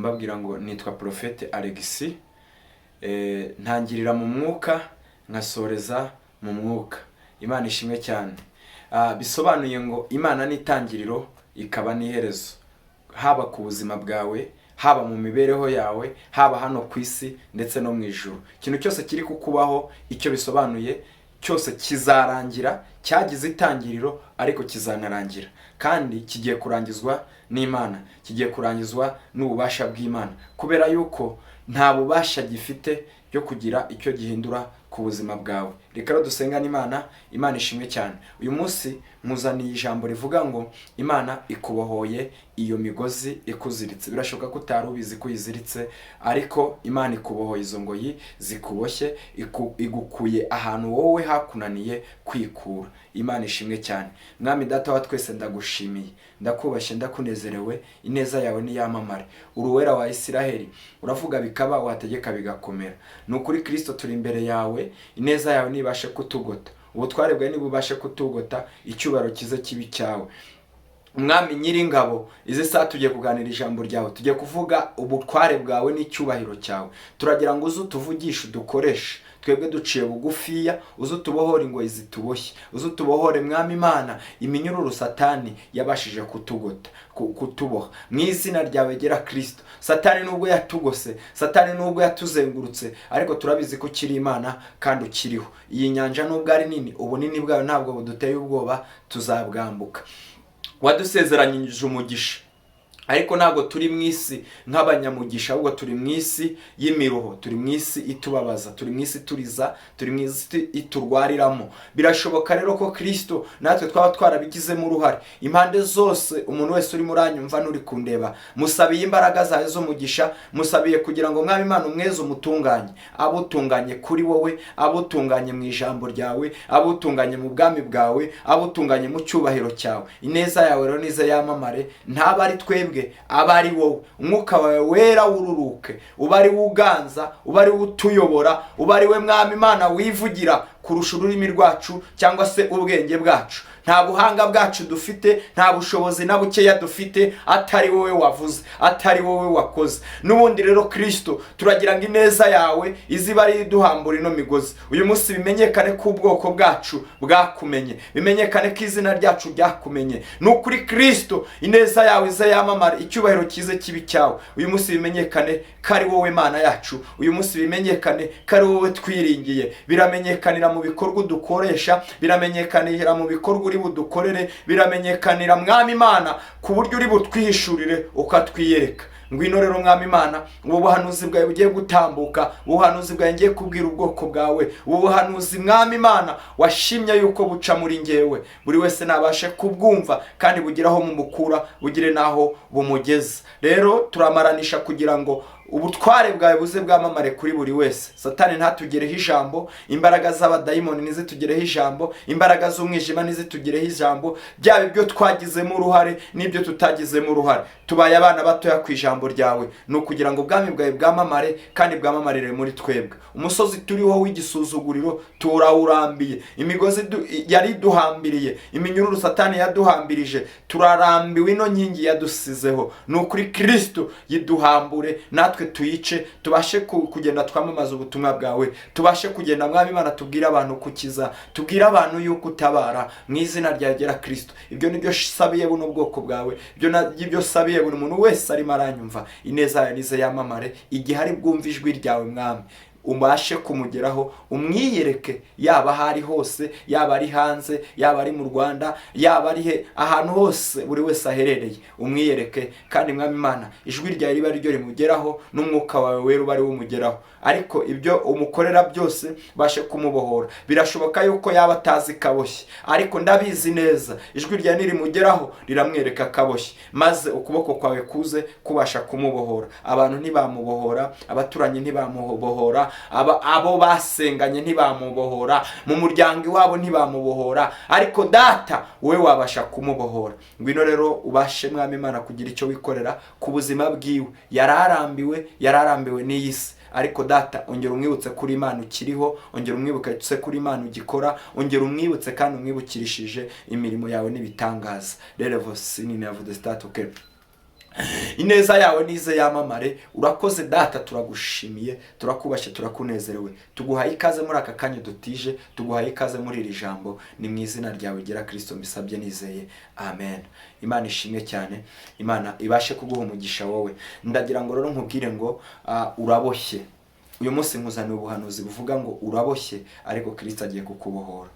mbabwira ngo nitwa Prophète Alexis, ntangirira mu mwuka nkasoreza mu mwuka. Imana ishimwe cyane. Bisobanuye ngo Imana ni itangiriro ikaba n'iherezo, haba ku buzima bwawe, haba mu mibereho yawe, haba hano ku isi ndetse no mu ijuru. Ikintu cyose kiri kukubaho icyo bisobanuye cyose kizarangira, cyagize itangiriro ariko kizanarangira, kandi kigiye kurangizwa n'Imana, kigiye kurangizwa n'ububasha bw'Imana, kubera yuko nta bubasha gifite byo kugira icyo gihindura ku buzima bwawe. Reka rero dusenga n'Imana. Imana ishimwe cyane. Uyu munsi muzaniye ijambo rivuga ngo Imana ikubohoye iyo migozi ikuziritse. Birashoboka ko utari ubizi ko yiziritse, ariko Imana ikubohoye izo ngoyi zikuboshye, igukuye ahantu wowe hakunaniye kwikura. Imana ishimwe cyane. Mwami data wa twese, ndagushimiye, ndakubashye, ndakunezerewe. Ineza yawe ni yamamare. Uruwera wa Isiraheli, uravuga bikaba, wategeka bigakomera. Nukuri Kristo, turi imbere yawe, ineza yawe nibashe kutugota, ubutware bwawe nibubashe kutugota, icyubahiro kize kibi cyawe. Mwami nyiringabo, izi saa tugiye kuganira ijambo ryawe, tugiye kuvuga ubutware bwawe n'icyubahiro cyawe. Turagira ngo uze utuvugishe, udukoreshe, twebwe duciye bugufiya, uze utubohore ingoyi zituboshye, uze utubohore Mwami Imana iminyururu Satani yabashije kutuboha. Mu izina ryawe gera Kristo. Satani nubwo yatugose, Satani nubwo yatuzengurutse, ariko turabizi ko ukiri Imana kandi ukiriho. Iyi nyanja nubwo ari nini, ubunini bwawe ntabwo buduteye ubwoba, tuzabwambuka. Wadusezeranyije umugisha, ariko ntabwo turi mu isi nk'abanyamugisha, ahubwo turi mu isi y'imiruho, turi mu isi itubabaza, turi mu isi ituriza, turi mu isi iturwariramo. Birashoboka rero ko Kristo natwe twaba twarabigizemo uruhare. Impande zose, umuntu wese uri muranyumva n'uri kundeba, musabiye imbaraga zawe z'umugisha, musabiye kugira ngo Mwami Imana umweze umutunganye, abutunganye kuri wowe, abutunganye mu ijambo ryawe, abutunganye mu bwami bwawe, abutunganye mu cyubahiro cyawe. Ineza yawe rero nize yamamare, ntaba ari twebwe, aba ari wowe. Umwuka wawe wera wururuke, uba ari uganza, uba ari utuyobora, uba ari we Mwami Imana wivugira kurusha ururimi rwacu cyangwa se ubwenge bwacu. Nta buhanga bwacu dufite, nta bushobozi na bukeya dufite, atari wowe wavuze, atari wowe wakoze. N'ubundi rero Kristo, turagira ngo ineza yawe iziba ari duhambura ino migozi. Uyu munsi bimenyekane ko ubwoko bwacu bwakumenye, bimenyekane ko izina ryacu ryakumenye. Nukuri Kristo, ineza yawe ize yamamara, icyubahiro kize kibi cyawe. Uyu munsi bimenyekane ko ari wowe Mana yacu. Uyu munsi bimenyekane ko ari wowe twiringiye. Biramenyekanira mu bikorwa dukoresha, biramenyekanira mu bikorwa uri budukorere, biramenyekanira Mwami Imana ku buryo uri butwihishurire ukatwiyereka. Ngwino rero Mwami Imana, ubu buhanuzi bwawe bugiye gutambuka, ubuhanuzi bwawe ngiye kubwira ubwoko bwawe, ubu buhanuzi Mwami Imana washimye yuko buca muri ngewe, buri wese nabashe kubwumva kandi bugiraho mumukura, bugire naho bumugeza. Rero turamaranisha kugira ngo ubutware bwawe buze bwamamare kuri buri wese. Satani ntatugereho ijambo, imbaraga z'abadayimoni nizitugereho ijambo, imbaraga z'umwijima nizitugereho ijambo, byaba ibyo twagizemo uruhare n'ibyo tutagizemo uruhare. Tubaye abana batoya ku ijambo ryawe, ni ukugira ngo ubwami bwawe bwamamare kandi bwamamarire muri twebwe. Umusozi turiho w'igisuzuguriro turawurambiye, imigozi yari duhambiriye, iminyururu Satani yaduhambirije, turarambiwe ino nkingi yadusizeho. Ni ukuri Kristo yiduhambure, natwe tuyice, tubashe kugenda twamamaza ubutumwa bwawe, tubashe kugenda Mwami Imana tubwira abantu kukiza, tubwira abantu yuko utabara, mu izina rya gera Kristo. Ibyo nibyo sabiye buno bwoko bwawe, ibyo sabiye buri muntu wese arimo aranyumva. Ineza yawe nize yamamare, igihe ari bwumva ijwi ryawe Mwami, ubashe kumugeraho, umwiyereke, yaba hari hose, yaba ari hanze, yaba ari mu Rwanda, yaba ari ahantu hose buri wese aherereye, umwiyereke. Kandi Mwami Imana, ijwi ryawe riba ryo rimugeraho, n'umwuka wawe wera uba ari umugeraho. Ariko ibyo umukorera byose bashe kumubohora. Birashoboka yuko yaba atazi kaboshye, ariko ndabizi neza ijwi ryawe nirimugeraho riramwereka kaboshye, maze ukuboko kwawe kuze kubasha kumubohora. Abantu ntibamubohora, abaturanyi ntibamubohora, abo basenganye ntibamubohora, mu muryango iwabo ntibamubohora, ariko data wowe wabasha kumubohora. Ngwino rero ubashe Mwami Imana kugira icyo wikorera ku buzima bwiwe. Yararambiwe n'iyi si, ariko data ongera umwibutse kuri Imana ukiriho, ongera umwibutse kuri Imana ugikora, ongera umwibutse kandi umwibukirishije imirimo yawe n'ibitangaza. Rero voici ni never the start, okay. ineza yawe nize yamamare. Urakoze data, turagushimiye, turakubashye, turakunezerewe. Tuguhaye ikaze muri aka kanya dutije, tuguhaye ikaze muri iri jambo. Ni mu izina ryawe gera Kristo mbisabye nizeye, amen. Imana ishimwe cyane, Imana ibashe kuguha umugisha wowe. Ndagira ngo rero nkubwire ngo uraboshye. Uyu munsi nkuzaniye ubuhanuzi buvuga ngo uraboshye, ariko Kristo agiye kukubohora.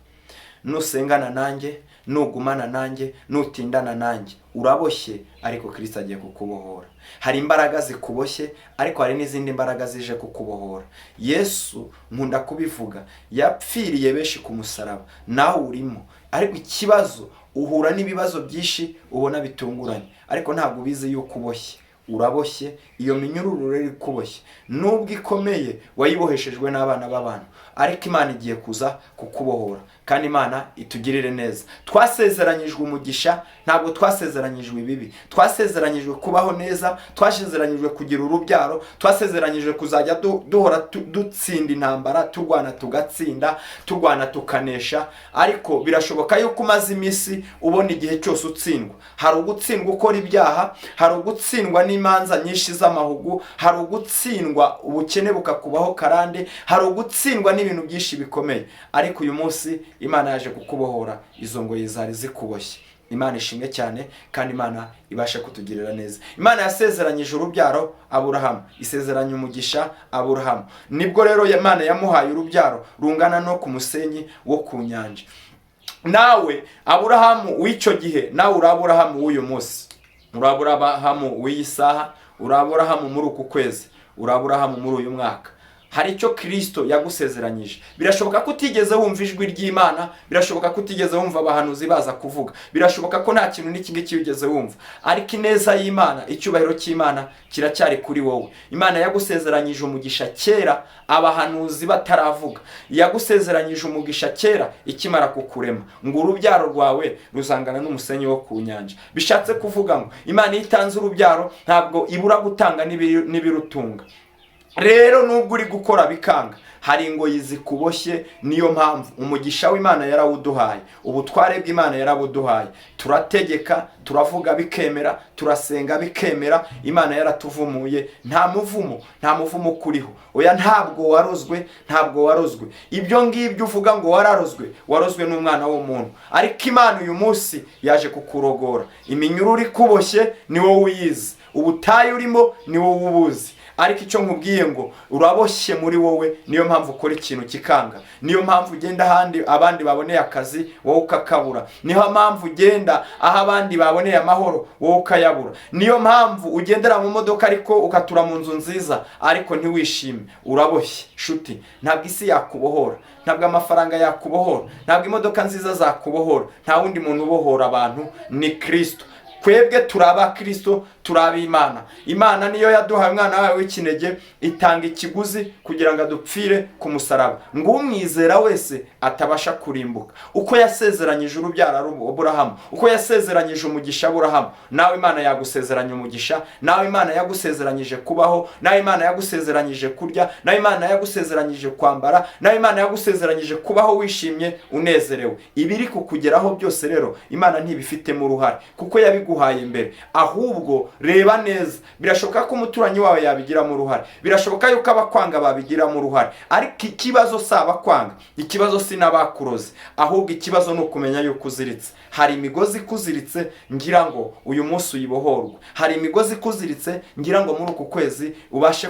Nusengana nanjye, nugumana nanjye, nutindana nanjye, uraboshye, ariko Kristo agiye kukubohora. Hari imbaraga zikuboshye, ariko hari n'izindi mbaraga zije kukubohora. Yesu, nkunda kubivuga, yapfiriye benshi ku musaraba, nawe urimo. Ariko ikibazo, uhura n'ibibazo byinshi ubona bitunguranye, ariko ntabwo ubizi yuko uboshye. Uraboshye, iyo minyururu rero ikuboshye nubwo ikomeye, wayiboheshejwe n'abana b'abantu, ariko Imana igiye kuza kukubohora, kandi Imana itugirire neza. Twasezeranyijwe umugisha, ntabwo twasezeranyijwe ibibi. Twasezeranyijwe kubaho neza, twasezeranyijwe kugira urubyaro, twasezeranyijwe kuzajya duhora dutsinda intambara, turwana tugatsinda, turwana tukanesha. Ariko birashoboka yuko umaze iminsi ubona igihe cyose utsindwa. Hari ugutsindwa ukora ibyaha, hari ugutsindwa n'imanza nyinshi z'amahugu, hari ugutsindwa ubukene bukakubaho karande, hari ugutsindwa n'ibintu byinshi bikomeye. Ariko uyu munsi Imana yaje kukubohora izo ngoyi zari zikuboshye. Imana ishimwe cyane, kandi Imana ibasha kutugirira neza. Imana yasezeranyije urubyaro Aburahamu, isezeranya umugisha Aburahamu. Nibwo rero Imana yamuhaye urubyaro rungana no ku musenyi wo ku nyanja. Nawe Aburahamu w'icyo gihe, nawe uri Aburahamu w'uyu munsi, uri Aburahamu w'iyi saha, uri Aburahamu muri uku kwezi, uri Aburahamu muri uyu mwaka. Hari icyo Kristo yagusezeranyije. Birashoboka ko utigeze wumva ijwi ry'Imana, birashoboka ko utigeze wumva abahanuzi baza kuvuga, birashoboka ko nta kintu n'ikindi kigeze wumva, ariko ineza y'Imana, icyubahiro cy'Imana kiracyari kuri wowe. Imana yagusezeranyije umugisha kera abahanuzi bataravuga, yagusezeranyije umugisha kera ikimara kukurema, ngo urubyaro rwawe ruzangana n'umusenyi wo ku nyanja. Bishatse kuvuga ngo Imana itanze urubyaro ntabwo ibura gutanga n'ibirutunga. Rero nubwo uri gukora bikanga, hari ingoyi zikuboshye. Niyo mpamvu umugisha w'Imana yarawuduhaye, ubutware bw'Imana yarabuduhaye. Turategeka, turavuga bikemera, turasenga bikemera. Imana yaratuvumuye, nta muvumo kuriho. Oya, ntabwo warozwe. Ibyo ngibyo uvuga ngo warozwe n'umwana w'umuntu. Ariko Imana uyu munsi yaje kukurogora. Iminyururu ikuboshye ni wowe uyizi, ubutayu urimo ni wowe ubuzi. Ariko icyo nkubwiye ngo uraboshye muri wowe. Niyo mpamvu ukora ikintu kikanga, niyo mpamvu ugenda ahandi abandi baboneye akazi wowe ukakabura, niyo mpamvu ugenda aho abandi baboneye amahoro wowe ukayabura, niyo mpamvu ugendera mu modoka ariko ukatura mu nzu nziza ariko ntiwishime. Uraboshye shuti, ntabwo isi yakubohora, ntabwo amafaranga yakubohora, ntabwo imodoka nziza zakubohora. Nta wundi muntu ubohora abantu, ni Kristo. Twebwe turaba Kristo, turaba Imana. Imana niyo yaduhaye umwana wawe w'ikinege, itanga ikiguzi kugira ngo adupfire ku musaraba, ngo umwizera wese atabasha kurimbuka. Uko yasezeranyije urubyaro Aburahamu, uko yasezeranyije umugisha Aburahamu, nawe Imana yagusezeranya umugisha, nawe Imana yagusezeranyije kubaho, nawe Imana yagusezeranyije kurya, nawe Imana yagusezeranyije kwambara, nawe Imana yagusezeranyije kubaho wishimye unezerewe. Ibiri kukugeraho byose rero Imana ntibifitemo uruhare, kuko yabiguhaye mbere. Ahubwo reba neza, birashoboka ko umuturanyi wawe yabigiramo uruhare, birashoboka yuko abakwanga babigiramo uruhare, ariko ikibazo si abakwanga, ikibazo si n'abakuroze, ahubwo ikibazo ni ukumenya yuko uziritse. Hari imigozi ikuziritse, ngira ngo uyu munsi uyibohorwe. Hari imigozi ikuziritse, ngira ngo muri uku kwezi ubashe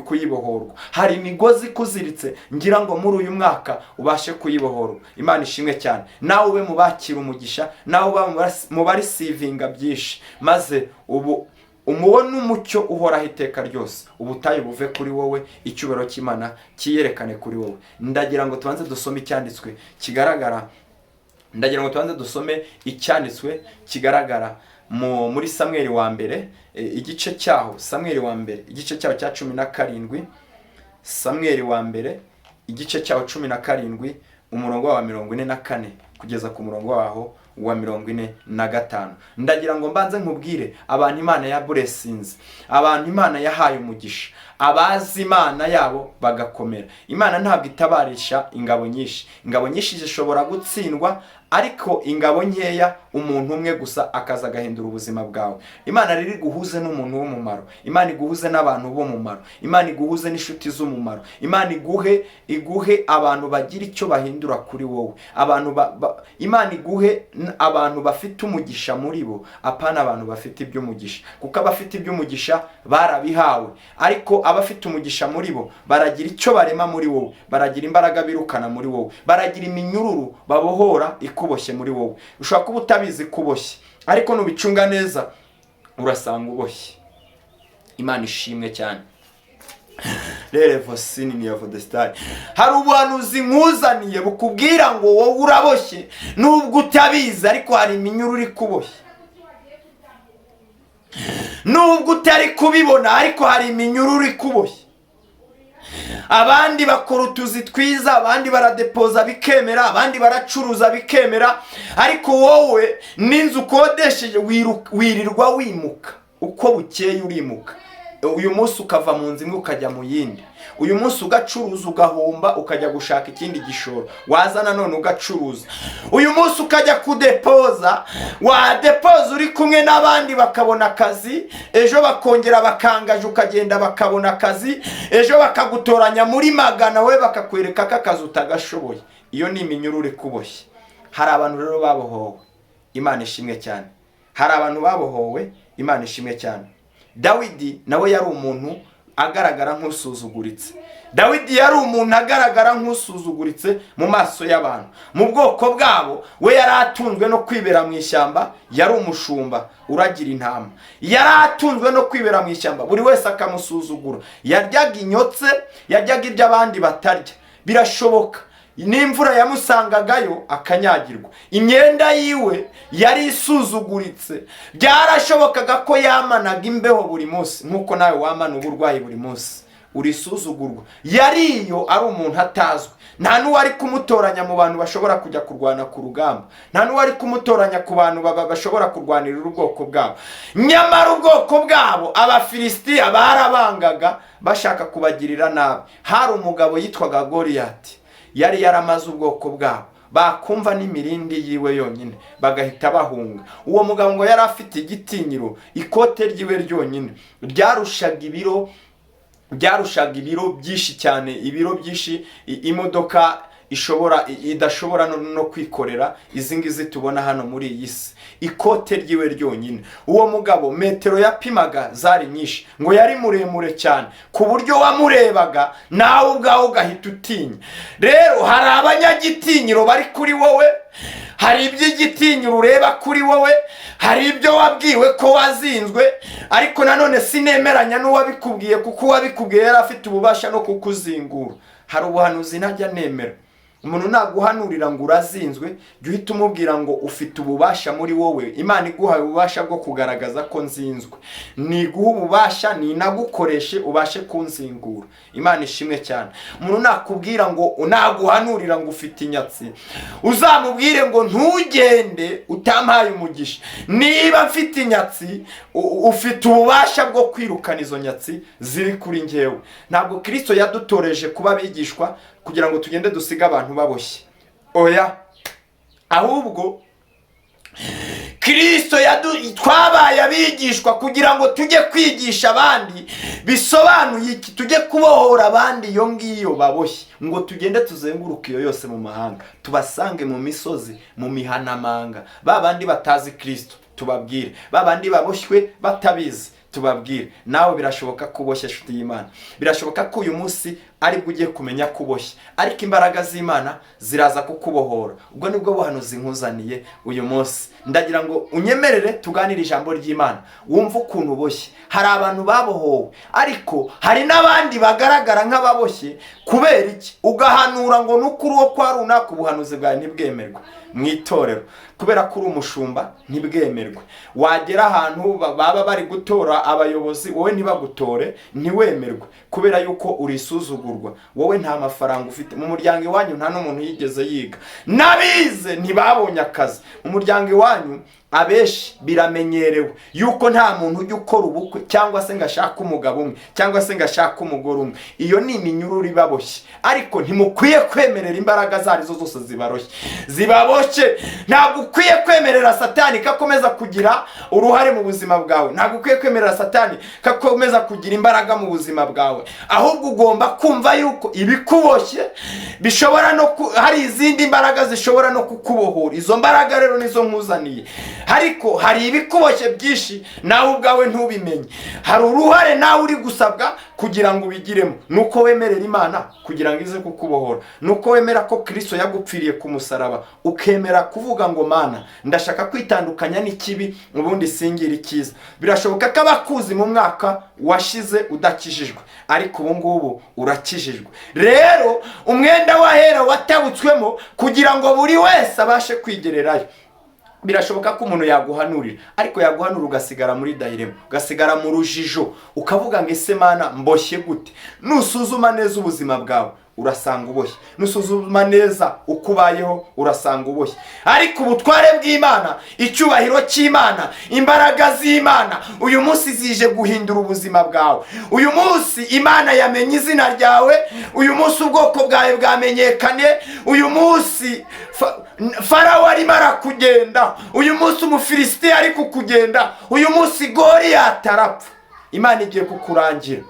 kuyibohorwa. Hari imigozi ikuziritse, ngira ngo muri uyu mwaka ubashe kuyibohorwa. Imana ishimwe cyane. Nawe ube mubakira umugisha, nawe ube mubarisivinga byinshi, maze ubu umubone umucyo uhoraho iteka ryose. Ubutayu buve kuri wowe, icyubahiro cy'Imana kiyerekane kuri wowe. Ndagira ngo tubanze dusome icyanditswe kigaragara, kigaragara muri Samweli wa mbere, igice cyaho Samweli wa mbere, igice cyaho cya 17. Samweli wa mbere, igice cyaho 17, umurongo wa 44 kugeza ku murongo waho wa 45. Ndagira ngo mbanze nkubwire abantu Imana ya blessings, abantu Imana yahaye umugisha, abazi Imana yabo bagakomera. Imana ntabwo itabarisha ingabo nyinshi. Ingabo nyinshi zishobora gutsindwa, ariko ingabo nkeya umuntu umwe gusa akaza agahindura ubuzima bwawe. Imana riri guhuze n'umuntu w'umumaro, Imana iguhuze n'abantu b'umumaro, Imana iguhuze n'inshuti z'umumaro, Imana iguhe abantu bagira icyo bahindura kuri wowe, Imana iguhe abantu bafite umugisha muri bo, apana abantu bafite iby'umugisha, kuko abafite iby'umugisha barabihawe, ariko abafite umugisha muri bo baragira icyo barema muri wowe, baragira imbaraga birukana muri wowe, baragira iminyururu babohora ikuboshye muri wowe. Ushobora kuba utabizi kuboshye, ariko nubicunga neza urasanga uboshye. Imana ishimwe cyane. Rere vosini ni yavo de star. Hari ubuhanuzi nkuzaniye bukubwira ngo wowe uraboshye nubwo utabizi, ariko hari iminyururu ikuboshye. Nubwo utari kubibona, ariko hari iminyururu ikuboshye. Abandi bakora utuzi twiza, abandi baradepoza bikemera, abandi baracuruza bikemera, ariko wowe n'inzu ukodesheje wirirwa wimuka. Uko bukeye urimuka. Uyu munsi ukava mu nzu imwe ukajya mu yindi, uyu munsi ugacuruza ugahomba ukajya gushaka ikindi gishoro, wazana none ugacuruza. Uyu munsi ukajya kudepoza, wadepoza uri kumwe n'abandi bakabona akazi, ejo bakongera bakangaje ukagenda bakabona akazi, ejo bakagutoranya muri magana we bakakwereka ko akazi utagashoboye. Iyo ni iminyururu ikuboshye. Hari abantu rero babohowe, Imana ishimwe cyane. Hari abantu babohowe, Imana ishimwe cyane. Dawidi nawe yari umuntu agaragara nk'usuzuguritse. Dawidi yari umuntu agaragara nk'usuzuguritse mu maso y'abantu. Mu bwoko bwabo we yari atunzwe no kwibera mu ishyamba, yari umushumba uragira intama. Yari atunzwe no kwibera mu ishyamba, buri wese akamusuzugura. Yaryaga inyotse, yaryaga ibyo abandi batarya. Birashoboka n'imvura yamusangagayo akanyagirwa. Imyenda yiwe yari isuzuguritse. Byarashobokaga ko yamanaga imbeho buri munsi, nkuko nawe wamana uburwayi buri munsi, urisuzugurwa. Yariyo ari umuntu atazwe. Nta n'uwari kumutoranya mu bantu bashobora kujya kurwana ku rugamba, nta n'uwari kumutoranya ku bantu bashobora kurwanirira ubwoko bwabo. Nyamara ubwoko bwabo Abafilisitiya barabangaga bashaka kubagirira nabi. Hari umugabo yitwaga Goliyati, yari yaramaze ubwoko bwabo, bakumva n'imirindi yiwe yonyine bagahita bahunga. Uwo mugabo ngo yari afite igitinyiro, ikote ryiwe ryonyine byarushaga ibiro byinshi cyane, ibiro byinshi imodoka idashobora no kwikorera izi ngizi tubona hano muri iyi si. Ikote ryiwe ryonyine. Uwo mugabo metero yapimaga zari nyinshi, ngo yari muremure cyane ku buryo wamurebaga nawe ubwawe ugahita utinya. Rero hari abanyagitinyiro bari kuri wowe, hari iby'igitinyiro ureba kuri wowe, hari ibyo wabwiwe ko wazinzwe, ariko nanone sinemeranya n'uwabikubwiye, kuko uwabikubwiye yari afite ububasha no kukuzingura. Hari ubuhanuzi ntajya nemera. Umuntu naguhanurira ngo urazinzwe, jya uhita umubwira ngo ufite ububasha muri wowe. Imana iguhaye ububasha bwo kugaragaza ko nzinzwe. Niguha ububasha, ninagukoreshe ubashe kunzingura. Imana ishimwe cyane. Umuntu nakubwira ngo naguhanurira ngo ufite inyatsi, uzamubwire ngo ntugende utampaye umugisha. Niba mfite inyatsi, ufite ububasha bwo kwirukana izo nyatsi ziri kuri njyewe. Ntabwo Kristo yadutoreje kuba abigishwa kugira ngo tugende dusiga abantu baboshye. Oya, ahubwo Kristo twabaye abigishwa kugira ngo tujye kwigisha abandi. Bisobanuye iki? Tujye kubohora abandi iyo ngiyo baboshye, ngo tugende tuzenguruka iyo yose mu mahanga, tubasange mu misozi, mu mihanamanga. Babandi batazi Kristo tubabwire, babandi baboshywe batabizi tubabwire. Nawe birashoboka kuboshye nshuti y'Imana. Birashoboka ko uyu munsi aribwo ugiye kumenya kuboshye, ariko imbaraga z'Imana ziraza kukubohora. Ubwo nibwo buhanuzi nkuzaniye uyu munsi. Ndagira ngo unyemerere tuganire ijambo ry'Imana, wumva ukuntu uboshye. Hari abantu babohowe, ariko hari n'abandi bagaragara nk'ababoshye. Kubera iki? Ugahanura ngo nukuri wo kwa runaka ubuhanuzi bwawe ntibwemerwe mu itorero, kubera ko uri umushumba ntibwemerwe. Wagera ahantu baba bari gutora abayobozi, wowe ntibagutore, ntiwemerwe, kubera yuko urisuzugurwa. Wowe nta mafaranga ufite, mu muryango iwanyu nta n'umuntu yigeze yiga, nabize ntibabonye akazi. Mu muryango iwanyu abeshi biramenyerewe yuko nta muntu ujya ukora ubukwe cyangwa se ngashaka umugabo umwe cyangwa se ngashaka umugore umwe. Iyo ni iminyururu ibaboshye, ariko ntimukwiye kwemerera imbaraga zarizo zose zibaboshye irakuboshye. Ntabwo ukwiye kwemerera Satani kakomeza kugira uruhare mu buzima bwawe. Ntabwo ukwiye kwemerera Satani kakomeza kugira imbaraga mu buzima bwawe. Ahubwo ugomba kumva yuko ibikuboshye bishobora no hari izindi mbaraga zishobora no kukubohora. Izo mbaraga rero nizo nkuzaniye. Ariko hari ibikuboshye byinshi nawe ubwawe ntubimenye. Hari uruhare nawe uri gusabwa kugira ngo ubigiremo. Nuko wemerera Imana kugira ngo ize kukubohora. Nuko wemera ko Kristo yagupfiriye ku musaraba, ukemera kuvuga ngo Mana ndashaka kwitandukanya n'ikibi ubundi singira icyiza. Birashoboka ko abakuzi mu mwaka washize udakijijwe, ariko ubu ngubu urakijijwe. Rero umwenda wahera watabutswemo kugira ngo buri wese abashe kwigererayo. Birashoboka ko umuntu yaguhanurira, ariko yaguhanura ugasigara muri dayirema, ugasigara mu rujijo, ukavuga ngo ese Mana mboshye gute? Nusuzuma neza ubuzima bwawe urasanga uboshye. Nusuzuma neza ukubayeho urasanga uboshye. Ariko ubutware bw'Imana, icyubahiro cy'Imana, imbaraga z'Imana uyu munsi zije guhindura ubuzima bwawe. Uyu munsi Imana yamenye izina ryawe. Uyu munsi ubwoko bwawe bwamenyekanye. Uyu munsi Farawo arimo arakugenda. Uyu munsi Umufilisiti ari kukugenda. Uyu munsi Goliyati arapfa. Imana igiye kukurangira.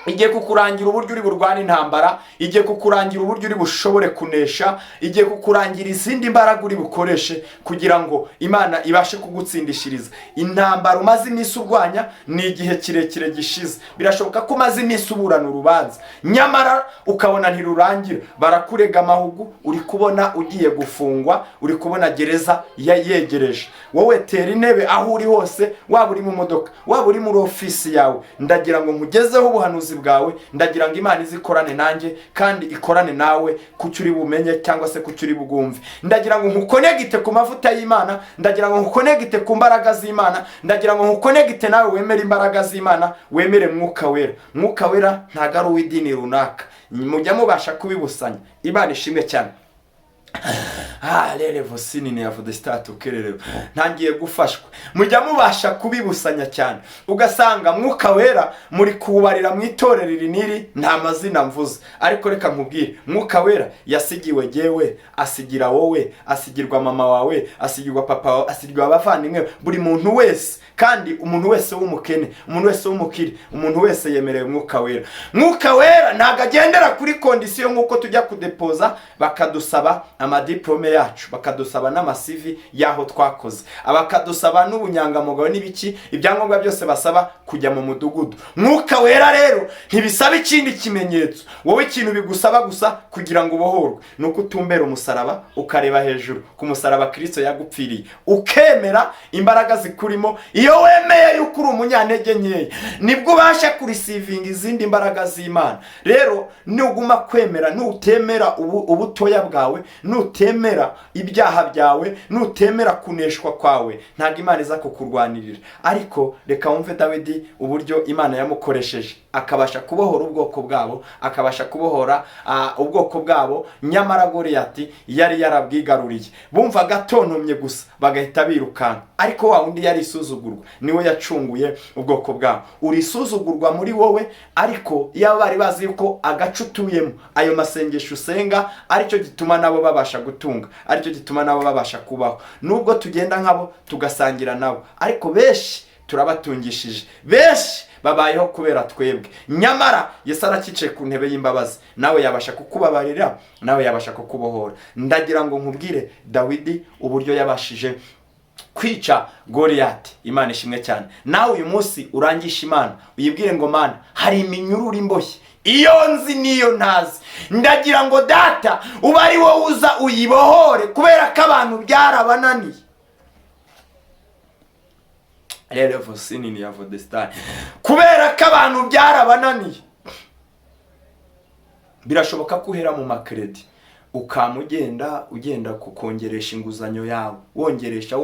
Igiye kukurangira uburyo uri burwane intambara, igiye kukurangira uburyo uri bushobore kunesha, igiye kukurangira izindi mbaraga uri bukoreshe kugira ngo Imana ibashe kugutsindishiriza. Intambara umaze iminsi urwanya ni igihe kirekire gishize. Birashoboka ko umaze iminsi uburana urubanza, nyamara ukabona ntirurangira. Barakurega amahugu, uri kubona ugiye gufungwa, uri kubona gereza yegereje. Wowe tera intebe aho uri hose, waba uri mu modoka, waba uri muri ofisi yawe. Ndagira ngo nkugezeho ubuhanuzi bwawe. Ndagira ngo Imana izikorane nanjye kandi ikorane nawe kucyo uri bumenye cyangwa se kucyo uri bugumve. Ndagira ngo nkukonegite ku mavuta y'Imana. Ndagira ngo nkukonegite ku mbaraga z'Imana. Ndagira ngo nkukonegite nawe wemere imbaraga z'Imana, wemere Mwuka Wera. Mwuka Wera ntago ari uw'idini runaka. Mujya mubasha kubibusanya. Imana ishimwe cyane. Lerevo sinini ya vodestatu kererero ntangiye gufashwa. Mujya mubasha kubibusanya cyane, ugasanga Mwuka Wera muri kubarira mu itorero riniri nta mazina mvuze. Ariko reka nkubwire, Mwuka Wera yasigiwe jewe, asigira wowe, asigirwa mama wawe, asigirwa papa wawe, asigirwa abavandimwe, buri muntu wese. Kandi umuntu wese w'umukene, umuntu wese w'umukiri, umuntu wese yemerewe Mwuka Wera. Mwuka Wera ntago agendera kuri kondisiyo nk'uko tujya kudepoza bakadusaba amadiplome yacu, bakadusaba n'amasivi yaho twakoze, abakadusaba n'ubunyangamugayo n'ibiki, ibyangombwa byose basaba kujya mu mudugudu. Mwuka Wera rero ntibisaba ikindi kimenyetso. Wowe ikintu bigusaba gusa kugira ngo ubohorwe nuko utumbera umusaraba, ukareba hejuru ku musaraba Kristo yagupfiriye, ukemera imbaraga zikurimo. Iyo wemeye yuko uri umunyantege nkeya, nibwo ubasha kurisivinga izindi mbaraga z'Imana. Rero nuguma kwemera, nutemera ubutoya bwawe, nutemera ibyaha byawe, nutemera kuneshwa kwawe, ntago Imana iza kukurwanirira. Ariko reka wumve Dawidi uburyo Imana yamukoresheje akabasha kubohora ubwoko bwabo, akabasha kubohora ubwoko bwabo. Nyamara Goliyati yari yarabwigaruriye. Bumvaga atontomye gusa bagahita birukana. Ariko wa undi yari isuzugurwa, niwe yacunguye ubwoko bwabo. Uri isuzugurwa muri wowe, ariko iyo bari bazi yuko agacutuyemo ayo masengesho usenga aricyo gituma nabo babasha gutunga, aricyo gituma nabo babasha kubaho. Nubwo tugenda nkabo tugasangira nabo, ariko benshi turabatungishije, benshi babayeho kubera twebwe. Nyamara Yesu arakicaye ku ntebe y'imbabazi, nawe yabasha kukubabarira, nawe yabasha kukubohora. Ndagira ngo nkubwire Dawidi uburyo yabashije kwica Goliyati. Imana ishimwe cyane. Nawe uyu munsi urangisha Imana, uyibwire ngo Mana hari iminyururu imboshye, iyo nzi niyo ntazi. Ndagira ngo Data uba ari wowe uza uyibohore, kubera ko abantu byarabananiye. Lerevo sinini ya vodestani, kubera ko abantu byarabananiye. Birashoboka ko uhera mu makredi, ugenda kukongeresha inguzanyo yawe, wongeresha.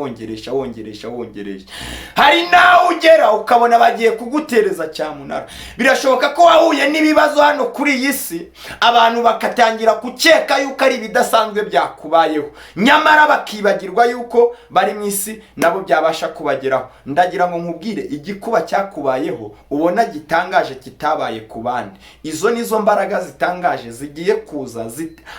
Hari nawe ugera ukabona bagiye kugutereza cyamunara. Birashoboka ko wahuye n'ibibazo hano kuri iyi si, abantu bakatangira gukeka yuko ari ibidasanzwe byakubayeho, nyamara bakibagirwa yuko bari mu isi nabo byabasha kubageraho. Ndagira ngo nkubwire igikuba cyakubayeho ubona gitangaje kitabaye ku bandi. Izo nizo mbaraga zitangaje zigiye kuza,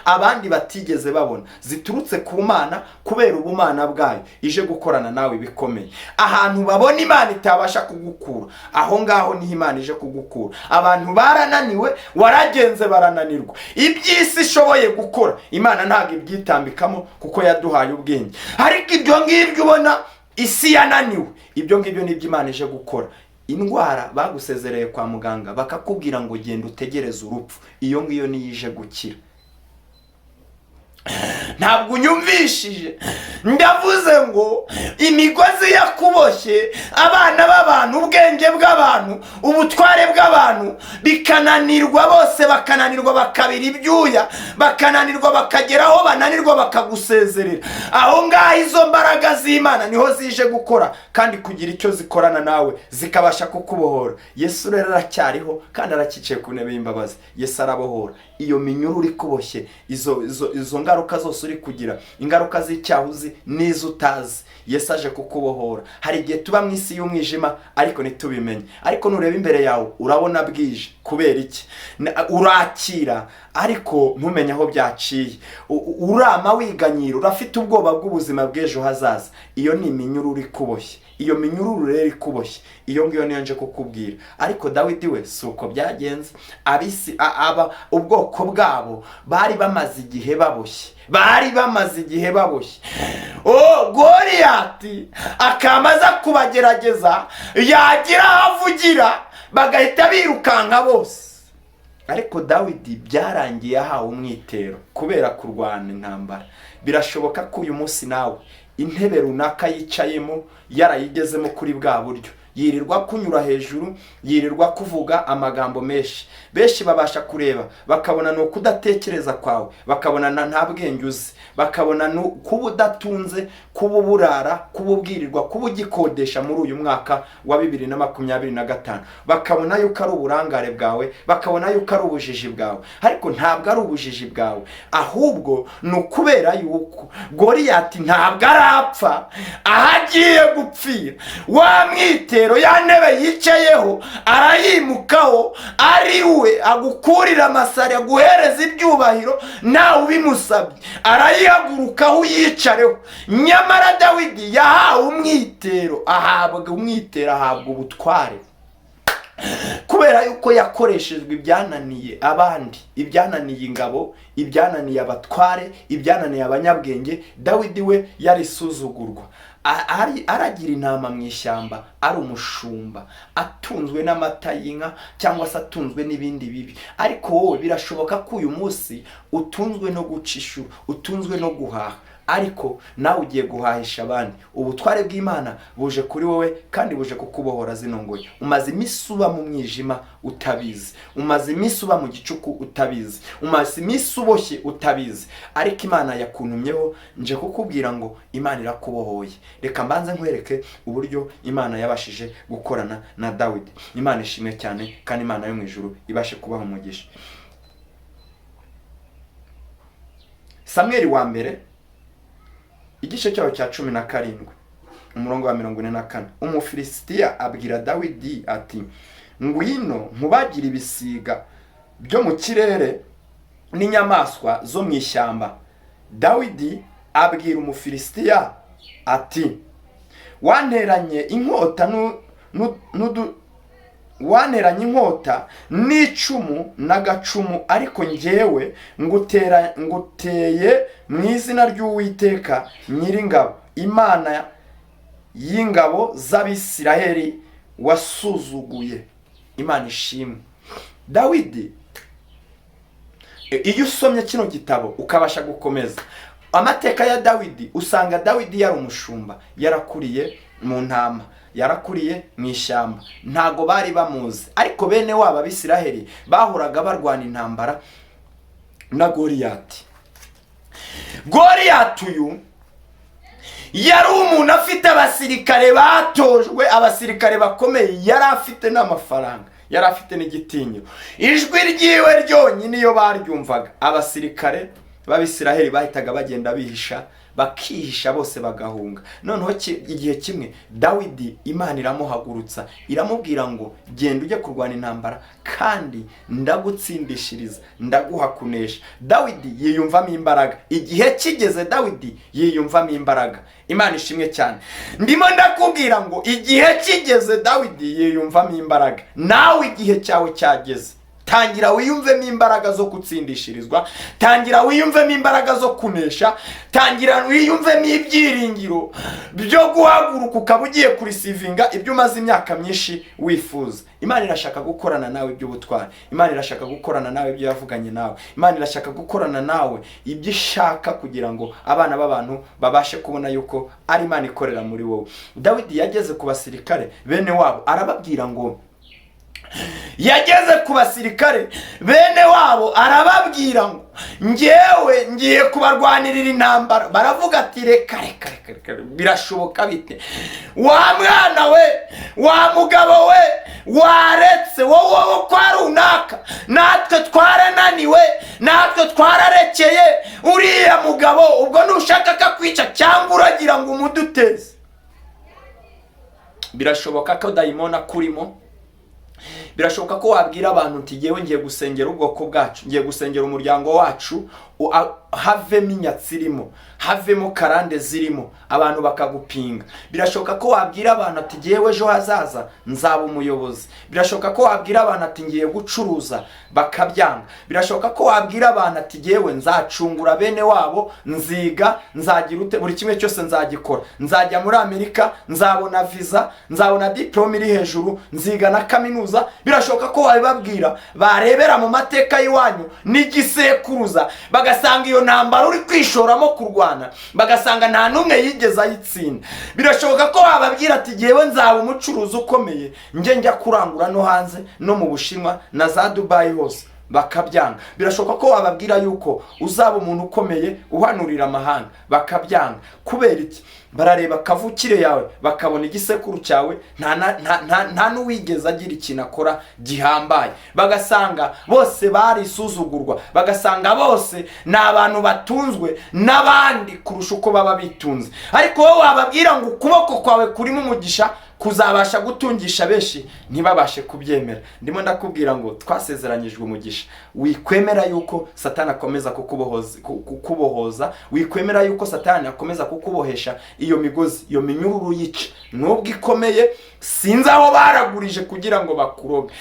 abandi abandi batigeze babona, ziturutse ku Mana kubera ubumana bwayo, ije gukorana nawe bikomeye. Ahantu babona Imana itabasha kugukura, aho ngaho niho Imana ije kugukura. Abantu barananiwe, waragenze barananirwa. Iby'isi ishoboye gukora Imana ntabwo ibyitambikamo kuko yaduhaye ubwenge. Ariko ibyo ngibyo ubona isi yananiwe, ibyo ngibyo nibyo Imana ije gukora. Indwara bagusezereye kwa muganga bakakubwira ngo genda utegereze urupfu, iyo ngiyo niyo ije gukira. Ntabwo unyumvishije, ndavuze ngo imigozi yakuboshye, abana b'abantu, ubwenge bw'abantu, ubutware bw'abantu bikananirwa, bose bakananirwa, bakabira ibyuya, bakananirwa, bakageraho bananirwa, bakagusezerera. Aho ngaho izo mbaraga z'Imana niho zije gukora kandi kugira icyo zikorana nawe, zikabasha kukubohora. Yesu rero aracyariho kandi arakicaye ku ntebe y'imbabazi. Yesu arabohora. Iyo minyururu ikuboshye, izo ngaruka zose uri kugira, ingaruka z'icyaha uzi n'izo utazi, Yesu aje kukubohora. Hari igihe tuba mu isi y'umwijima ariko ntitubimenye, ariko nureba imbere yawe urabona bwije. Kubera iki? Urakira ariko ntumenye aho byaciye, urama wiganyira, urafite ubwoba bw'ubuzima bw'ejo hazaza. Iyo ni iminyururu ikuboshye. Iyo minyururu rero ikuboshye, iyo ngiyo niyo nje kukubwira. Ariko Dawidi we si uko byagenze. Ubwoko bwabo bari bamaze igihe baboshye, Goliyati akamaza kubagerageza, yagira aho avugira bagahita birukanka bose. Ariko Dawidi byarangiye ahawe umwitero kubera kurwana intambara. Birashoboka ko uyu munsi nawe intebe runaka yicayemo yarayigezemo kuri bwa buryo, yirirwa kunyura hejuru, yirirwa kuvuga amagambo menshi. Benshi babasha kureba bakabona no kudatekereza kwawe, bakabona nta bwenge uzi, bakabona kuba udatunze, kuba uburara, kuba ubwirirwa, kuba ugikodesha muri uyu mwaka wa 2025, bakabona yuko ari uburangare bwawe, bakabona yuko ari ubujiji bwawe. Ariko ntabwo ari ubujiji bwawe, ahubwo ni ukubera yuko Goliyati ntabwo arapfa, ahagiye gupfira. Wamwitero ya ntebe yicayeho arayimukaho, ari we agukurira amasari, aguhereza ibyubahiro nawe ubimusabye, arayihagurukaho yicareho. Nyamara Dawidi yahawe umwitero, ahabwa ubutware kubera yuko yakoreshejwe ibyananiye abandi, ibyananiye ingabo, ibyananiye abatware, ibyananiye abanyabwenge. Dawidi we yarisuzugurwa, aragira intama mu ishyamba, ari umushumba, atunzwe n'amata y'inka cyangwa se atunzwe n'ibindi bibi. Ariko wowe birashoboka ko uyu munsi utunzwe no gucishura, utunzwe no guhaha, ariko nawe ugiye guhahisha abandi. Ubutware bw'Imana buje kuri wowe kandi buje kukubohora zinongoye. Umaze iminsi uba mu mwijima utabizi, umaze iminsi uba mu gicuku utabizi, umaze iminsi uboshye utabizi, ariko Imana yakuntumyeho nje kukubwira ngo Imana irakubohoye. Reka mbanze nkwereke uburyo Imana yabashije gukorana na Dawidi. Imana ishimwe cyane kandi Imana yo mu ijuru ibashe kubaho umugisha. Samweli wa mbere igice cyaho cya 17 umurongo wa 44. Umufilisitiya abwira Dawidi ati, ngwino nkubagira ibisiga byo mu kirere n'inyamaswa zo mu ishyamba. Dawidi abwira Umufilisitiya ati, wanteranye inkota n'icumu n'agacumu, ariko njyewe nguteye mu izina ry'Uwiteka Nyiringabo, Imana y'ingabo z'Abisiraheli wasuzuguye. Imana ishimwe. Dawidi, iyo usomye kino gitabo ukabasha gukomeza amateka ya Dawidi, usanga Dawidi yari umushumba, yarakuriye mu ntama, yarakuriye mu ishyamba, ntago bari bamuzi. Ariko bene wabo Abisiraheli bahuraga barwana intambara na Goliyati. Goliyati uyu yari umuntu afite abasirikare batojwe, abasirikare bakomeye, yari afite n'amafaranga, yari afite n'igitinyiro. Ijwi ryiwe ryonyine iyo baryumvaga, abasirikare b'Abisiraheli bahitaga bagenda bihisha, bakihisha bose bagahunga. Noneho igihe kimwe Dawidi Imana iramuhagurutsa iramubwira ngo genda ujye kurwana intambara kandi ndagutsindishiriza, ndaguha kunesha. Dawidi yiyumvamo imbaraga. Igihe kigeze Dawidi yiyumvamo imbaraga. Imana ishimwe cyane. Ndimo ndakubwira ngo igihe kigeze Dawidi yiyumvamo imbaraga. Nawe igihe cyawe cyageze. Tangira wiyumvemo imbaraga zo gutsindishirizwa, tangira wiyumvemo imbaraga zo kunesha, tangira wiyumvemo ibyiringiro byo guhaguruka ukaba ugiye kurisivinga ibyo umaze imyaka myinshi wifuza. Imana irashaka gukorana nawe iby'ubutwari. Imana irashaka gukorana nawe ibyo yavuganye nawe. Imana irashaka gukorana nawe ibyo ishaka kugira ngo abana b'abantu babashe kubona yuko ari Imana ikorera muri wowe. Dawidi yageze ku basirikare bene wabo arababwira ngo bene wabo arababwira ngo njyewe ngiye kubarwanirira intambara. Baravuga ati reka birashoboka bite? Wa mwana we, wa mugabo we, waretse wowe kwa runaka, natwe twarananiwe, natwe twararekeye uriya mugabo, ubwo nushaka kakwica cyangwa uragira ngo umuduteze. Birashoboka ko dayimona kurimo. Birashoboka ko wabwira abantu uti yewe ngiye gusengera ubwoko bwacu, ngiye gusengera umuryango wacu, havemo inyatsirimo, havemo karande zirimo, abantu bakagupinga. Birashoboka ko wabwira abantu ati yewe ejo hazaza nzaba umuyobozi. Birashoboka ko wabwira abantu ati ngiye gucuruza, bakabyanga. Birashoboka ko wabwira abantu ati yewe nzacungura bene wabo, nziga, nzagira ute, buri kimwe cyose nzagikora, nzajya muri Amerika, nzabona visa, nzabona diplome iri hejuru, nziga na kaminuza. Birashoboka ko wabibabwira, barebera mu mateka y'iwanyu n'igisekuruza bagasanga iyo ntambara uri kwishoramo kurwana, bagasanga nta numwe yigeze ayitsinda. Birashoboka ko wababwira ati yewe nzaba umucuruzi ukomeye, njya kurangura no hanze no mu Bushinwa na za Dubai hose, bakabyanga. Birashoboka ko wababwira yuko uzaba umuntu ukomeye uhanurira amahanga, bakabyanga. Kubera iki? Barareba kavukire yawe, bakabona igisekuru cyawe nta n'uwigeze agira ikintu akora gihambaye. Bagasanga bose bari isuzugurwa, bagasanga bose ni abantu batunzwe n'abandi kurusha uko baba bitunze. Ariko wowe wababwira ngo ukuboko kwawe kurimo umugisha kuzabasha gutungisha benshi, ntibabashe kubyemera. Ndimo ndakubwira ngo twasezeranyijwe umugisha. Wikwemera yuko Satani akomeza kukubohoza, wikwemera yuko Satani akomeza kukubohesha iyo migozi, iyo minyururu yica. Nubwo ikomeye, sinzi aho baragurije kugira ngo bakuroge,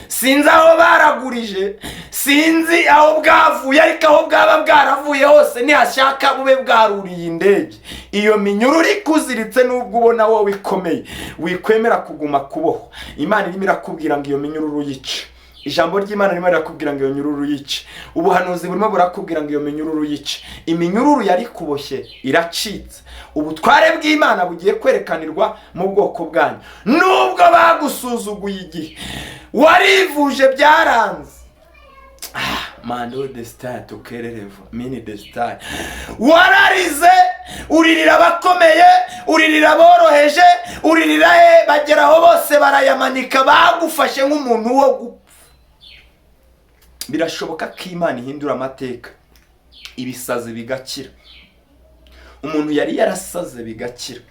sinzi aho baragurije, sinzi aho bwavuye, ariko aho bwaba bwaravuye hose nihashaka bube bwaruriye indege. Iyo minyururu ikuziritse nubwo ubona wowe ikomeye, wikwemera kuguma kuboho. Imana irimo irakubwira ngo iyo minyururu yica. Ijambo ry'Imana ririmo rirakubwira ngo iyo minyururu yica. Ubuhanuzi burimo burakubwira ngo iyo minyururu yica. Iminyururu yarikuboshye iracitse. Ubutware bw'Imana bugiye kwerekanirwa mu bwoko bwanyu. Nubwo bagusuzuguye igihe warivuje byaranze, mando de star tukererevo mini de star, wararize uririra abakomeye, uririra boroheje, uririra bageraho bose barayamanika, bagufashe nk'umuntu wo gupfa. Birashoboka ko Imana ihindura amateka, ibisazi bigakira. Umuntu yari yarasaze bigakira.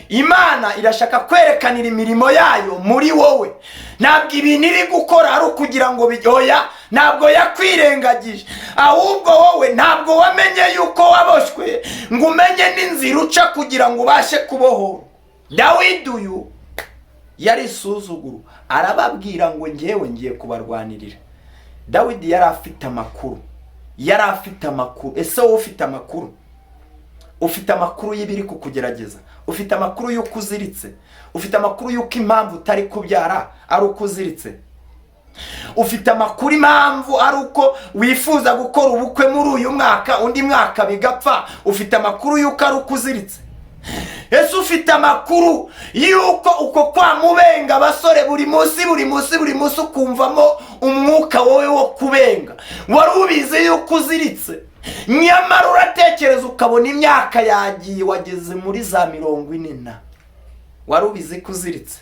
Imana irashaka kwerekanira imirimo yayo muri wowe. Ntabwo ibintu iri gukora ari ukugira ngo biryoya, ntabwo yakwirengagije, ahubwo wowe ntabwo wamenye yuko waboshwe ngo umenye n'inzira uca kugira ngo ubashe kubohora. Dawidi uyu yari isuzuguru, arababwira ngo njyewe ngiye kubarwanirira. Dawidi yari afite amakuru, Ese wowe ufite amakuru? Ufite amakuru y'ibiri kukugerageza? Ufite amakuru y'uko uziritse? Ufite amakuru y'uko impamvu utari kubyara ari uko uziritse? Ufite amakuru impamvu ari uko wifuza gukora ubukwe muri uyu mwaka, undi mwaka bigapfa? Ufite amakuru y'uko ari uko uziritse? Ese ufite amakuru y'uko uko kwa mubenga abasore buri munsi ukumvamo umwuka wowe wo kubenga? Wari ubizi y'uko uziritse? Nyamara uratekereza ukabona imyaka yagiye, wageze muri za 40. Wari ubizi ko uziritse?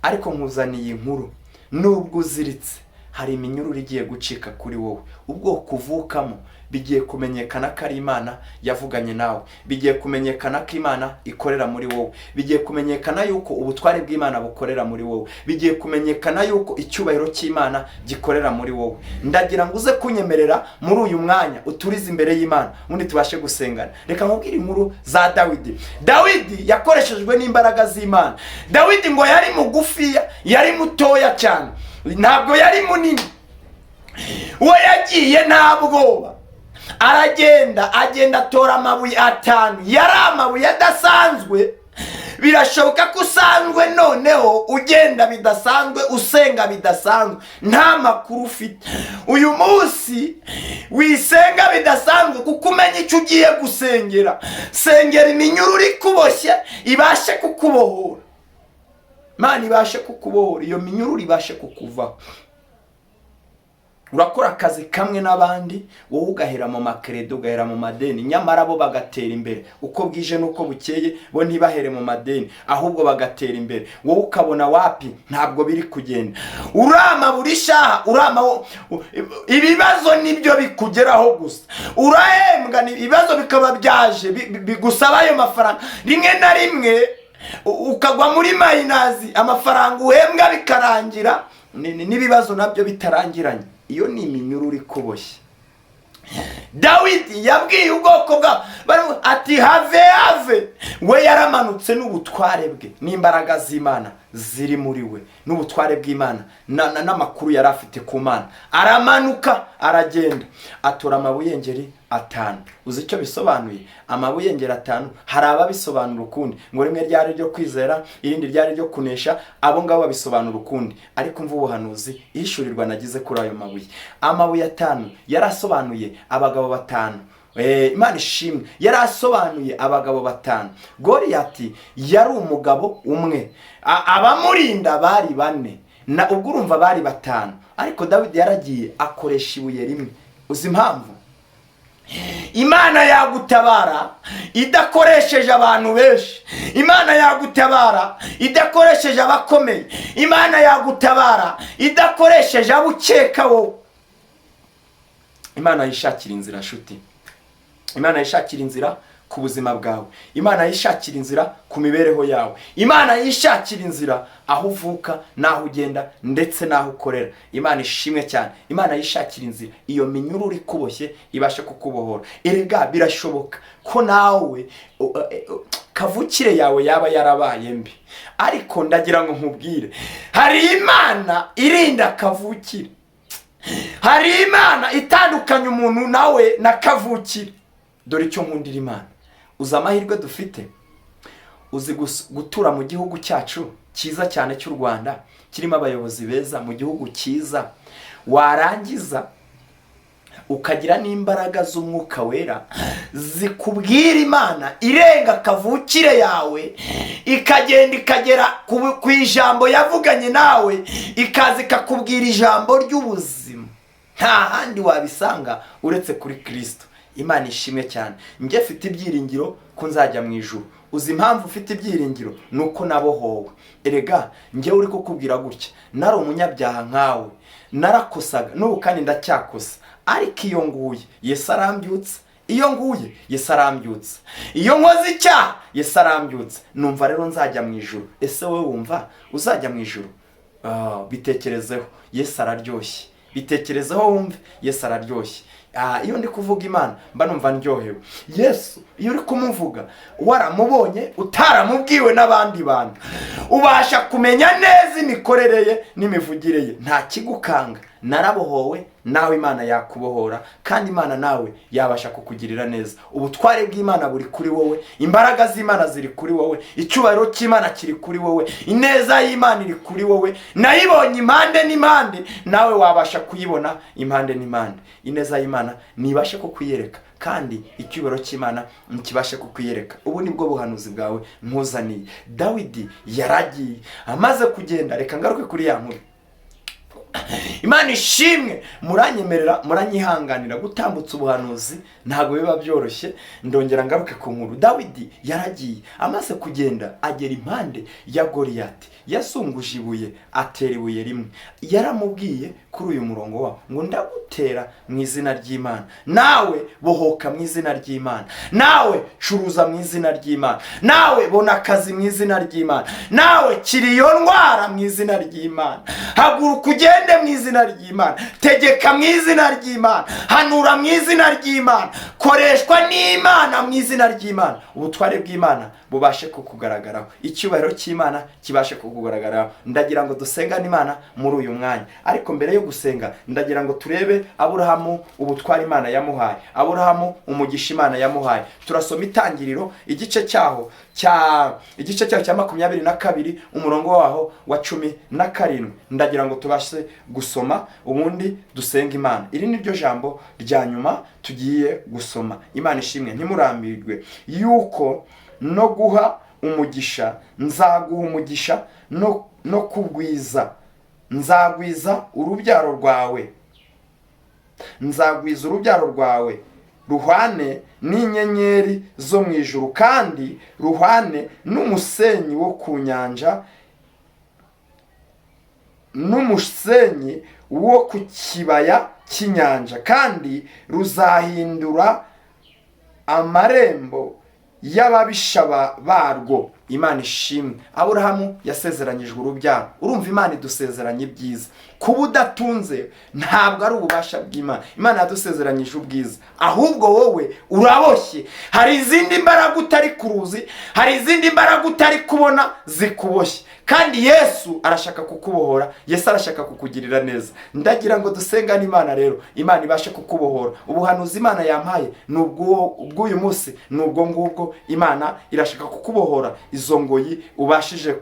Ariko nkuzaniye inkuru, nubwo uziritse hari iminyururu igiye gucika kuri wowe. Ubwoko uvukamo bigiye kumenyekana ko ari Imana yavuganye nawe, bigiye kumenyekana ko Imana ikorera muri wowe, bigiye kumenyekana yuko ubutware bw'Imana bukorera muri wowe, bigiye kumenyekana yuko icyubahiro cy'Imana gikorera muri wowe. Ndagira ngo uze kunyemerera muri uyu mwanya uturize imbere y'Imana ubundi tubashe gusengana. Reka nkubwire inkuru za Dawidi. Dawidi yakoreshejwe n'imbaraga z'Imana. Dawidi ngo yari mugufiya, yari mutoya cyane, ntabwo yari munini. We yagiye nta bwoba, agenda atora amabuye 5. Yari amabuye adasanzwe. Birashoboka ko usanzwe noneho ugenda bidasanzwe, usenga bidasanzwe, nta makuru ufite. Uyu munsi wisenga bidasanzwe kuko umenya icyo ugiye gusengera. Sengera iminyururu ikuboshye ibashe kukubohora. Imana ibashe kukubohora, iyo minyururu ibashe kukuvaho. Urakora akazi kamwe n'abandi, wowe ugahera mu makredo, ugahera mu madeni, nyamara bo bagatera imbere. Uko bwije nuko bukeye bo ntibahere mu madeni, ahubwo bagatera imbere. Wowe ukabona wapi ntabwo biri kugenda. Urama buri shaha, ibibazo nibyo bikugeraho gusa. Urahembwa ibibazo bikaba byaje bigusaba ayo mafaranga. Rimwe na rimwe ukagwa muri mayinazi, amafaranga uhembwa bikarangira n'ibibazo nabyo bitarangiranye. Iyo ni iminyururu ikuboshye. Dawidi yabwiye ubwoko bwa ati have. We yaramanutse n'ubutware bwe n'imbaraga z'Imana ziri muri we, n'ubutware bw'Imana n'amakuru yari afite ku Mana. Aramanuka aragenda atora amabuyengeri 5. Uzi icyo bisobanuye? Amabuyengeri 5 hari ababisobanura ukundi, ngo rimwe ryari ryo kwizera, irindi ryari ryo kunesha. Abo ngabo babisobanura ukundi, ariko mvu ubuhanuzi ishurirwa nagize kuri ayo mabuye. Amabuye 5 yarasobanuye abagabo 5. Imana ishimwe, yarasobanuye abagabo 5. Goliyati yari umugabo umwe, abamurinda bari 4, na ubwo urumva bari 5. Ariko Dawidi yaragiye akoresha ibuye rimwe. Uzi impamvu? Imana yagutabara idakoresheje abantu benshi. Imana yagutabara idakoresheje abakomeye. Imana yagutabara idakoresheje abukeka wowe. Imana yishakira inzira nshuti. Imana yishakira inzira ku buzima bwawe. Imana yishakira inzira ku mibereho yawe. Imana yishakira inzira aho uvuka, naho ugenda, ndetse naho ukorera. Imana ishimwe cyane. Imana yishakira inzira iyo minyururu ikuboshye ibashe kukubohora. Erega birashoboka ko nawe kavukire yawe yaba yarabaye mbi, ariko ndagira ngo nkubwire, hari Imana irinda kavukire. Hari Imana itandukanya umuntu nawe na kavukire. Dore icyo nkundira Imana. Uzi amahirwe dufite, uzi gutura mu gihugu cyacu cyiza cyane cy'u Rwanda, kirimo abayobozi beza, mu gihugu cyiza, warangiza ukagira n'imbaraga z'umwuka wera zikubwira Imana irenga kavukire yawe, ikagenda ikagera ku ijambo yavuganye nawe, ikaza ikakubwira ijambo ry'ubuzima. Nta handi wabisanga uretse kuri Kristo. Imana ishimwe cyane. Njye mfite ibyiringiro ko nzajya mu ijuru. Uzi impamvu ufite ibyiringiro? Nuko nabohowe. Erega njye uri kukubwira gutya, nari umunyabyaha nkawe, narakosaga n'ubu kandi ndacyakosa, ariko iyo nguye Yesu arambyutse. Iyo nguye Yesu arambyutse. Iyo nkoze icyaha Yesu arambyutse. Numva rero nzajya mu ijuru. Ese wowe wumva uzajya mu ijuru? Bitekerezeho. Yesu araryoshye. Bitekerezeho wumve, Yesu araryoshye. Iyo ndi kuvuga Imana mba numva ndyohewe. Yesu iyo uri kumuvuga waramubonye utaramubwiwe n'abandi bantu, ubasha kumenya neza imikorere ye n'imivugire ye. Nta kigukanga. Narabohowe, nawe Imana yakubohora, kandi Imana nawe yabasha kukugirira neza. Ubutware bw'Imana buri kuri wowe, imbaraga z'Imana ziri kuri wowe, icyubahiro cy'Imana kiri kuri wowe, ineza y'Imana iri kuri wowe. Nayibonye impande n'impande, nawe wabasha kuyibona impande n'impande. Ineza y'Imana nibashe kukwiyereka, kandi icyubahiro cy'Imana kibashe kukwiyereka. Ubu nibwo buhanuzi bwawe nkuzaniye. Dawidi yaragiye amaze kugenda. Reka ngaruke kuri ya nkuru. Imana ishimwe. Muranyemerera, muranyihanganira gutambutsa ubuhanuzi ntabwo biba byoroshye. Ndongera ngaruke ku nkuru. Dawidi yaragiye, amaze kugenda agera impande ya Goliyati, yasunguje ibuye, atera ibuye rimwe. Yaramubwiye kuri uyu murongo wawe ngo ndagutera mu izina ry'Imana, nawe bohoka mu izina ry'Imana, nawe curuza mu izina ry'Imana, nawe bona akazi mu izina ry'Imana, nawe kiri iyo ndwara mu izina ry'Imana. Haguruka ugende mu izina ry'Imana, tegeka mu izina ry'Imana, hanura mu izina ry'Imana, koreshwa n'Imana mu izina ry'Imana. Ubutware bw'Imana bubashe kukugaragaraho, icyubahiro cy'Imana kibashe kukugaragaraho. Ndagira ngo dusenga n'Imana muri uyu mwanya, ariko mbere yo gusenga ndagira ngo turebe Aburahamu ubutware Imana yamuhaye, Aburahamu umugisha Imana yamuhaye. Turasoma Itangiriro igice cyaho cya 22 umurongo waho wa 17. Ndagira ngo tubashe gusoma ubundi dusenga Imana. Iri ni ryo jambo rya nyuma tugiye gusoma. Imana ishimwe. Ntimurambirwe yuko no guha umugisha nzaguha umugisha no kugwiza, nzagwiza urubyaro rwawe, nzagwiza urubyaro rwawe ruhwane n'inyenyeri zo mu ijuru, kandi ruhwane n'umusenyi wo ku nyanja, n'umusenyi wo ku kibaya cy'inyanja, kandi ruzahindura amarembo y'ababisha barwo. Imana ishimwe. Aburahamu yasezeranyijwe urubyaro. Urumva Imana idusezeranye ibyiza. Kuba udatunze ntabwo ari ububasha bw'Imana. Imana yadusezeranyije ubwiza, ahubwo wowe uraboshye. Hari izindi mbaraga utari kuruzi, hari izindi mbaraga utari kubona zikuboshye, kandi Yesu arashaka kukubohora. Yesu arashaka kukugirira neza. Ndagira ngo dusenga n'Imana rero, Imana ibashe kukubohora. Ubuhanuzi Imana yampaye n'ubw'uyu munsi n'ubwo ngubwo. Imana irashaka kukubohora izo ngoyi ubashije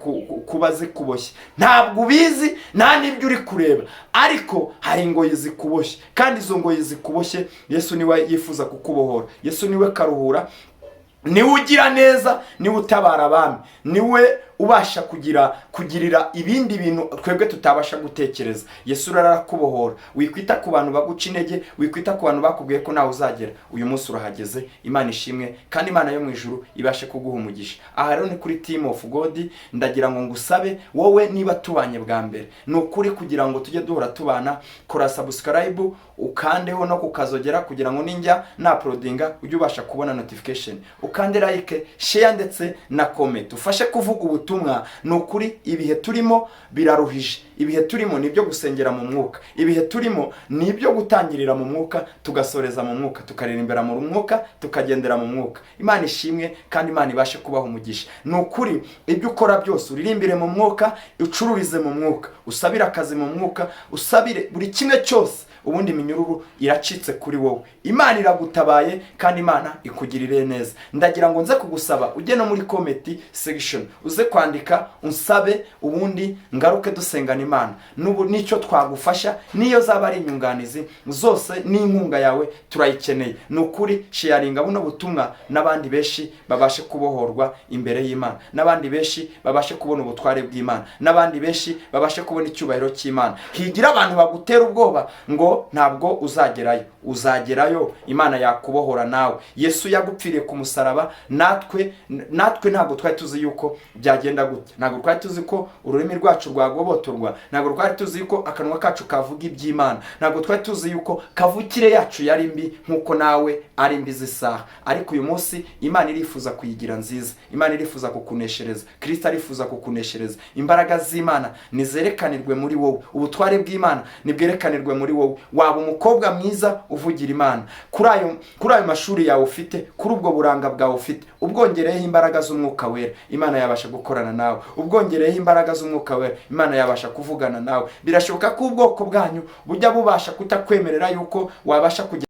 kuba zikuboshye. Ntabwo ubizi, nta n'ibyo uri kureba, ariko hari ingoyi zikuboshye, kandi izo ngoyi zikuboshye Yesu niwe yifuza kukubohora. Yesu niwe niwe ugira neza, niwe utabara abami, niwe ubasha kugirira ibindi bintu twebwe tutabasha gutekereza. Yesu arakubohora. Wikwita ku bantu baguca intege, wikwita ku bantu bakubwiye ko nawe uzagera. Uyu munsi urahageze. Imana ishimwe, kandi Imana yo mu ijuru ibashe kuguha umugisha. Aha rero ni kuri Team of God. Ndagira ngo ngusabe wowe, niba tubanye bwa mbere, ni ukuri kugira ngo tujye duhora tubana, kora subscribe ukandeho no kukazogera kugira ngo ninjya na uploadinga ujye ubasha kubona notification, ukande like, share ndetse na comment. Ufashe kuvuga ubutumwa. Ni ukuri ibihe turimo biraruhije. Ibihe turimo ni ibyo gusengera mu mwuka, ibihe turimo ni ibyo gutangirira mu mwuka, tugasoreza mu mwuka, tukaririmbira mu mwuka, tukagendera mu mwuka. Imana ishimwe, kandi Imana ibashe kubaho umugisha. Ni ukuri ibyo ukora byose uririmbire mu mwuka, ucururize mu mwuka, usabire akazi mu mwuka, usabire buri kimwe cyose, ubundi iminyururu iracitse kuri wowe. Imana iragutabaye, kandi Imana ikugirire neza. Ndagira ngo nze kugusaba ujye no muri comment section uze kwandika unsabe, ubundi ngaruke dusengana Imana. Nubu nicyo twagufasha, niyo zaba ari inyunganizi zose n'inkunga yawe turayikeneye. Ni ukuri sharinga buno butumwa n'abandi benshi babashe kubohorwa imbere y'Imana, n'abandi benshi babashe kubona ubutware bw'Imana, n'abandi benshi babashe kubona icyubahiro cy'Imana. Higira abantu bagutera ubwoba ngo ntabwo uzagerayo. Uzagerayo. Imana yakubohora nawe. Yesu yagupfiriye ku musaraba, natwe ntabwo twari tuzi yuko byagenda gutya. Ntabwo twari tuzi ko ururimi rwacu rwagobotorwa, ntabwo twari tuzi yuko akanwa kacu kavuga iby'Imana, ntabwo twari tuzi yuko kavukire yacu yari mbi nkuko nawe ari mbi z'isaha. Ariko uyu munsi Imana irifuza kuyigira nziza. Imana irifuza kukuneshereza. Kristo arifuza kukuneshereza. Imbaraga z'Imana nizerekanirwe muri wowe, ubutware bw'Imana nibwerekanirwe muri wowe. Waba umukobwa mwiza uvugira Imana, kuri ayo mashuri yawe ufite, kuri ubwo buranga bwawe ufite, ubwongereyeho imbaraga z'umwuka wera, Imana yabasha gukorana nawe. Ubwongereyeho imbaraga z'umwuka wera, Imana yabasha kuvugana nawe. Birashoboka ko ubwoko bwanyu bujya bubasha kutakwemerera yuko wabasha kujya